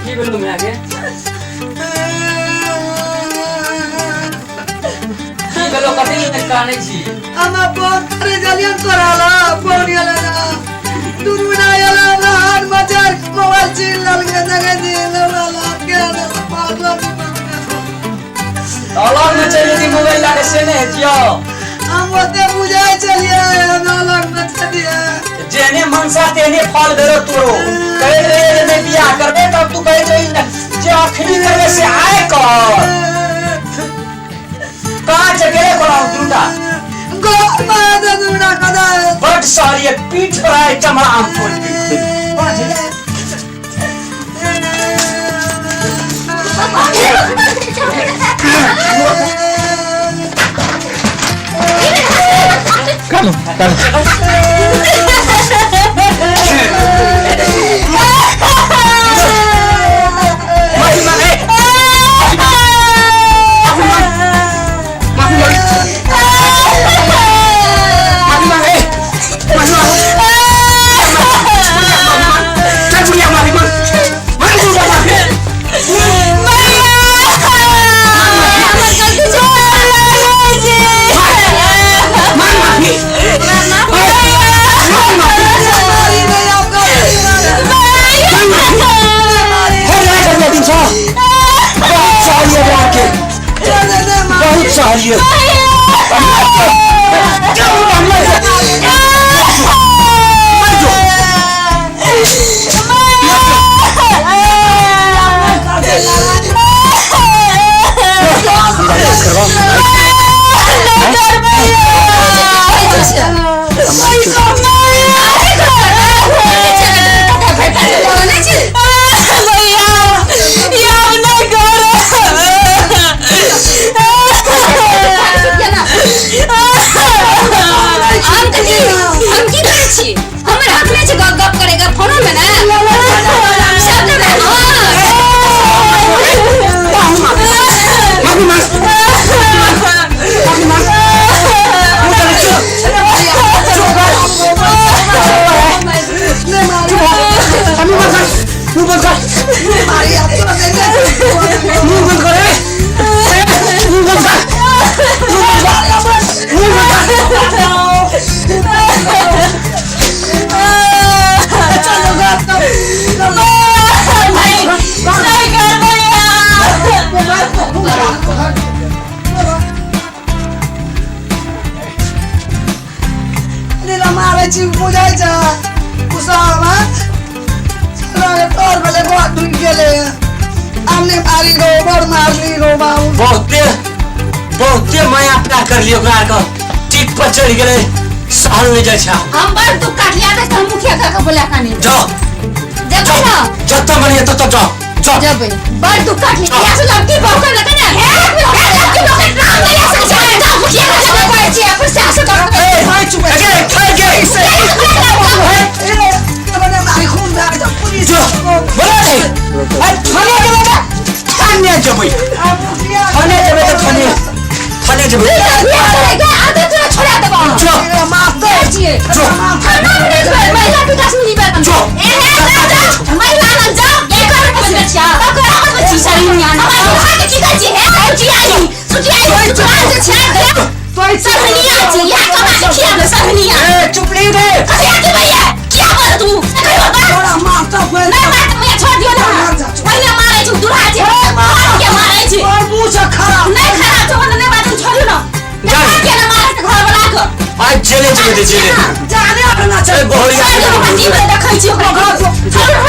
की बोलूं मैं आगे की बोलो कथि ले काने छी हम बहुत अरे जलियन कराला फोन याला दुनिया याला हाथ मचार मोबाइल छीन लगे जगह दी वाला के पागल अलग में चाहिए थी मोबाइल लाने से नहीं जियो हम ओते बुझाए चलिए अलग में दिया जेने मनसा तेने फल देरो तोरो कहे रे मैं बियाह करबे तब तू कहे जे जे आखिरी करने से आए कर कहां जगह कोला दुंडा गो मादा दुंडा कदा बट सॉरी एक पीठ पर आए चमड़ा आम फोड़ दी Come on. बहुते मैं अपना कर लियो ओकरा को टिक पर चढ़ गेले सहल ले जाय छ हम बड़ दुख काट लिया त हम मुखिया का बोला कानी जाओ जब ना जब बनिए तो जाओ जाओ जब बड़ दुख काट लिया ऐसे लड़की बहु कर लगे ना लड़की लोग ना मेरे से जाओ मुखिया का जगह पर छी फिर से ऐसे करो ए भाई चुप है खाए के से बने मारी खून में जब पुलिस बोला नहीं थाने के बेटा थाने जबई थाने जबे तो थाने जबे आधा तुरा छोड़ा देबो जो माफ कर छिए जो महिला विकास में निबा जो महिला न जा एकर बस बच्चा ओकर आवाज बच्ची सारी निया हमारे के की करजी है सुजी आई तो आज छे तो सहनिया जी या कमा खिया में सहनिया ए चुप नहीं रे कहिया के भैया क्या बोल तू थोड़ा माफ तो मैं बात मैं छोड़ दियो ना पहले मारे छु दुरा जी के मारे छी और मुंह से खराब नहीं खराब तो नहीं बात छोड़ू ना के ना मारे घर वाला को आज जेले जबे जेले जाने अपना बहुत जीवन देखै छी ओकरा